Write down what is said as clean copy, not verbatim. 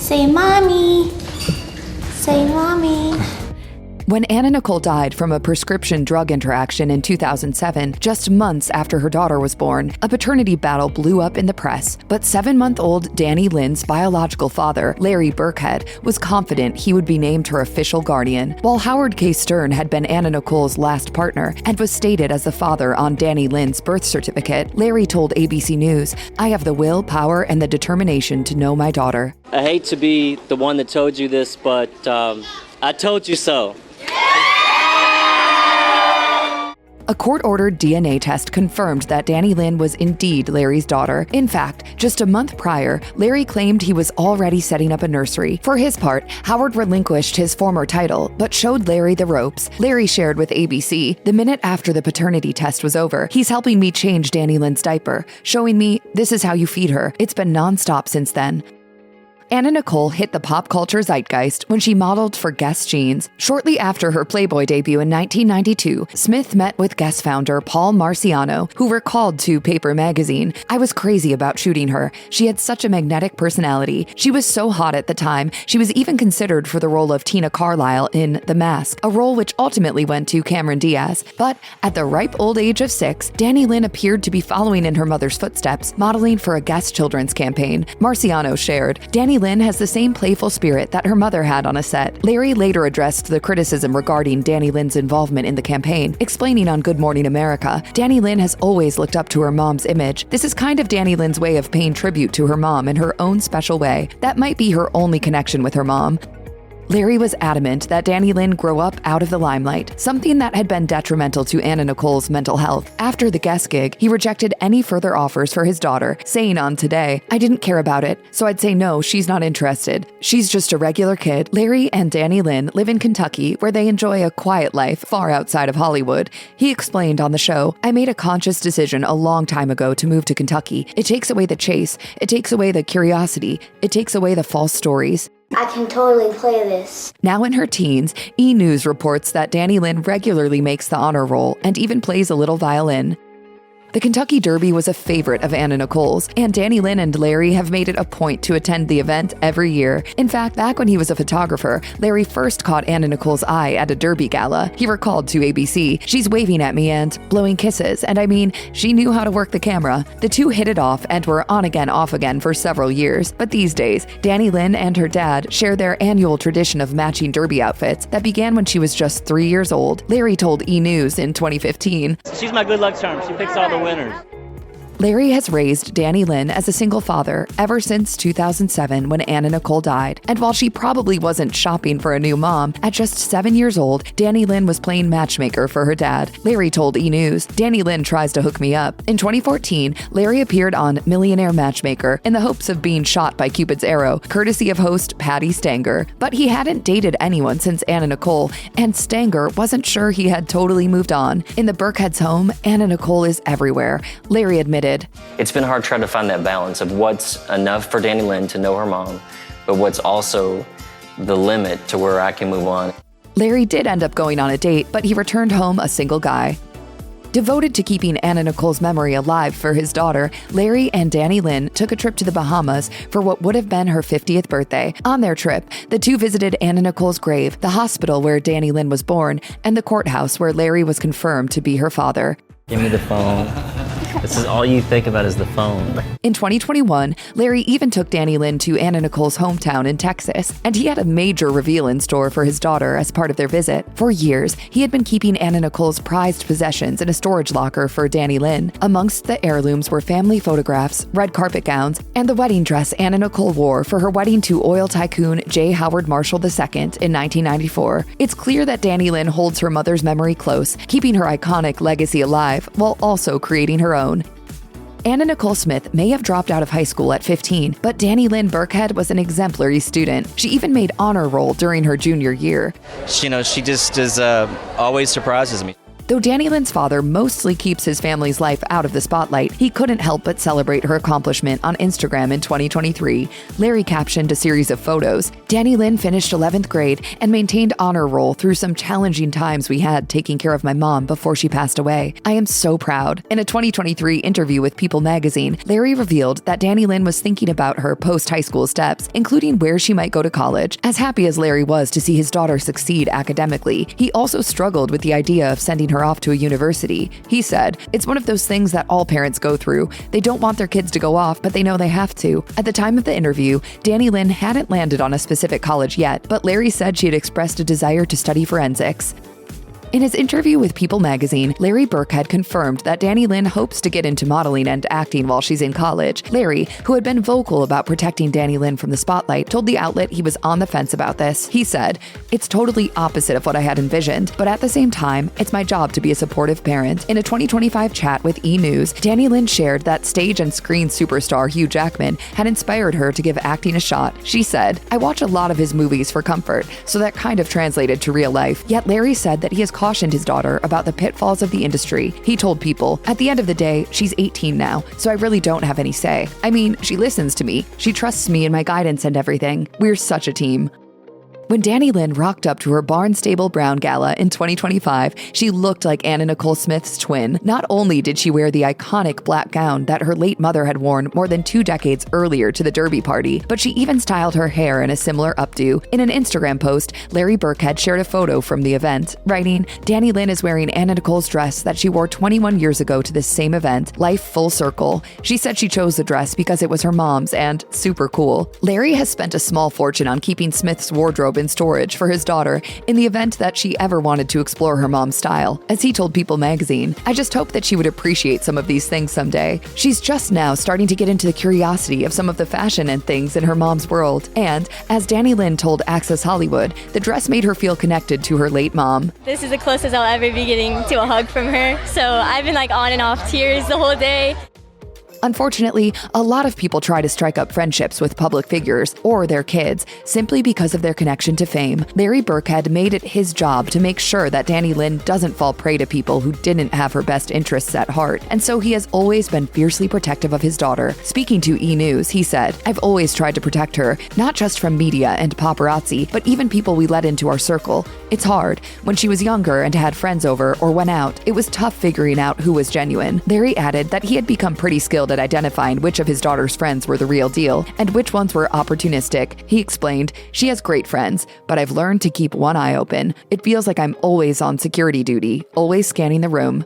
Say mommy. Say mommy. When Anna Nicole died from a prescription drug interaction in 2007, just months after her daughter was born, a paternity battle blew up in the press. But 7-month-old Danny Lynn's biological father, Larry Burkhead, was confident he would be named her official guardian. While Howard K. Stern had been Anna Nicole's last partner and was stated as the father on Danny Lynn's birth certificate, Larry told ABC News, "I have the will, power, and the determination to know my daughter." I hate to be the one that told you this, but I told you so. A court-ordered DNA test confirmed that Danny Lynn was indeed Larry's daughter. In fact, just a month prior, Larry claimed he was already setting up a nursery. For his part, Howard relinquished his former title, but showed Larry the ropes. Larry shared with ABC, "The minute after the paternity test was over, he's helping me change Danny Lynn's diaper, showing me, this is how you feed her. It's been nonstop since then." Anna Nicole hit the pop culture zeitgeist when she modeled for Guess Jeans. Shortly after her Playboy debut in 1992, Smith met with Guess founder Paul Marciano, who recalled to Paper magazine, "I was crazy about shooting her. She had such a magnetic personality. She was so hot at the time, she was even considered for the role of Tina Carlisle in The Mask, a role which ultimately went to Cameron Diaz. But at the ripe old age of 6, Danny Lynn appeared to be following in her mother's footsteps, modeling for a Guess children's campaign." Marciano shared, "Danny Lynn has the same playful spirit that her mother had on a set." Larry later addressed the criticism regarding Danny Lynn's involvement in the campaign, explaining on Good Morning America, "Danny Lynn has always looked up to her mom's image. This is kind of Danny Lynn's way of paying tribute to her mom in her own special way. That might be her only connection with her mom." Larry was adamant that Danny Lynn grow up out of the limelight, something that had been detrimental to Anna Nicole's mental health. After the Guess gig, he rejected any further offers for his daughter, saying on Today, "I didn't care about it, so I'd say no, she's not interested. She's just a regular kid." Larry and Danny Lynn live in Kentucky, where they enjoy a quiet life far outside of Hollywood. He explained on the show, "I made a conscious decision a long time ago to move to Kentucky. It takes away the chase, it takes away the curiosity, it takes away the false stories." I can totally play this. Now in her teens, E! News reports that Danny Lynn regularly makes the honor roll and even plays a little violin. The Kentucky Derby was a favorite of Anna Nicole's, and Danny Lynn and Larry have made it a point to attend the event every year. In fact, back when he was a photographer, Larry first caught Anna Nicole's eye at a Derby gala. He recalled to ABC, "She's waving at me and blowing kisses, and I mean, she knew how to work the camera." The two hit it off and were on again, off again for several years. But these days, Danny Lynn and her dad share their annual tradition of matching Derby outfits that began when she was just 3 years old. Larry told E! News in 2015, She's my good luck charm. She picks all the winners. Larry has raised Danny Lynn as a single father ever since 2007 when Anna Nicole died. And while she probably wasn't shopping for a new mom, at just 7 years old, Danny Lynn was playing matchmaker for her dad. Larry told E! News, "Danny Lynn tries to hook me up." In 2014, Larry appeared on Millionaire Matchmaker in the hopes of being shot by Cupid's arrow, courtesy of host Patty Stanger. But he hadn't dated anyone since Anna Nicole, and Stanger wasn't sure he had totally moved on. In the Burkheads' home, Anna Nicole is everywhere. Larry admitted, "It's been hard trying to find that balance of what's enough for Danny Lynn to know her mom, but what's also the limit to where I can move on." Larry did end up going on a date, but he returned home a single guy. Devoted to keeping Anna Nicole's memory alive for his daughter, Larry and Danny Lynn took a trip to the Bahamas for what would have been her 50th birthday. On their trip, the two visited Anna Nicole's grave, the hospital where Danny Lynn was born, and the courthouse where Larry was confirmed to be her father. "Give me the phone. This is all you think about is the phone." In 2021, Larry even took Danny Lynn to Anna Nicole's hometown in Texas, and he had a major reveal in store for his daughter as part of their visit. For years, he had been keeping Anna Nicole's prized possessions in a storage locker for Danny Lynn. Amongst the heirlooms were family photographs, red carpet gowns, and the wedding dress Anna Nicole wore for her wedding to oil tycoon J. Howard Marshall II in 1994. It's clear that Danny Lynn holds her mother's memory close, keeping her iconic legacy alive while also creating her own. Anna Nicole Smith may have dropped out of high school at 15, but Danny Lynn Burkhead was an exemplary student. She even made honor roll during her junior year. She just always surprises me. Though Danny Lynn's father mostly keeps his family's life out of the spotlight, he couldn't help but celebrate her accomplishment on Instagram in 2023. Larry captioned a series of photos. Danny Lynn finished 11th grade and maintained honor roll through some challenging times we had taking care of my mom before she passed away. I am so proud. In a 2023 interview with People magazine, Larry revealed that Danny Lynn was thinking about her post-high school steps, including where she might go to college. As happy as Larry was to see his daughter succeed academically, he also struggled with the idea of sending her off to a university. He said, "It's one of those things that all parents go through. They don't want their kids to go off, but they know they have to." At the time of the interview, Danny Lynn hadn't landed on a specific college yet, but Larry said she had expressed a desire to study forensics. In his interview with People magazine, Larry Burkhead confirmed that Danny Lynn hopes to get into modeling and acting while she's in college. Larry, who had been vocal about protecting Danny Lynn from the spotlight, told the outlet he was on the fence about this. He said, "It's totally opposite of what I had envisioned, but at the same time, it's my job to be a supportive parent." In a 2025 chat with E! News, Danny Lynn shared that stage and screen superstar Hugh Jackman had inspired her to give acting a shot. She said, "I watch a lot of his movies for comfort, so that kind of translated to real life." Yet Larry said that he has cautioned his daughter about the pitfalls of the industry. He told People, "At the end of the day, she's 18 now, so I really don't have any say. I mean, she listens to me. She trusts me and my guidance and everything. We're such a team." When Danny Lynn rocked up to her Barnstable Brown Gala in 2025, she looked like Nicole Smith's twin. Not only did she wear the iconic black gown that her late mother had worn more than 2 decades earlier to the Derby party, but she even styled her hair in a similar updo. In an Instagram post, Larry Burkhead shared a photo from the event, writing, "Danny Lynn is wearing Anna Nicole's dress that she wore 21 years ago to this same event, life full circle. She said she chose the dress because it was her mom's and super cool." Larry has spent a small fortune on keeping Smith's wardrobe in storage for his daughter in the event that she ever wanted to explore her mom's style. As he told People magazine, "I just hope that she would appreciate some of these things someday. She's just now starting to get into the curiosity of some of the fashion and things in her mom's world." And as Danny Lynn told Access Hollywood, the dress made her feel connected to her late mom. "This is the closest I'll ever be getting to a hug from her. So I've been on and off tears the whole day." Unfortunately, a lot of people try to strike up friendships with public figures or their kids simply because of their connection to fame. Larry Burkhead made it his job to make sure that Danny Lynn doesn't fall prey to people who didn't have her best interests at heart, and so he has always been fiercely protective of his daughter. Speaking to E! News, he said, "I've always tried to protect her, not just from media and paparazzi, but even people we let into our circle. It's hard. When she was younger and had friends over or went out, it was tough figuring out who was genuine." Larry added that he had become pretty skilled at identifying which of his daughter's friends were the real deal and which ones were opportunistic. He explained, "She has great friends, but I've learned to keep one eye open. It feels like I'm always on security duty, always scanning the room.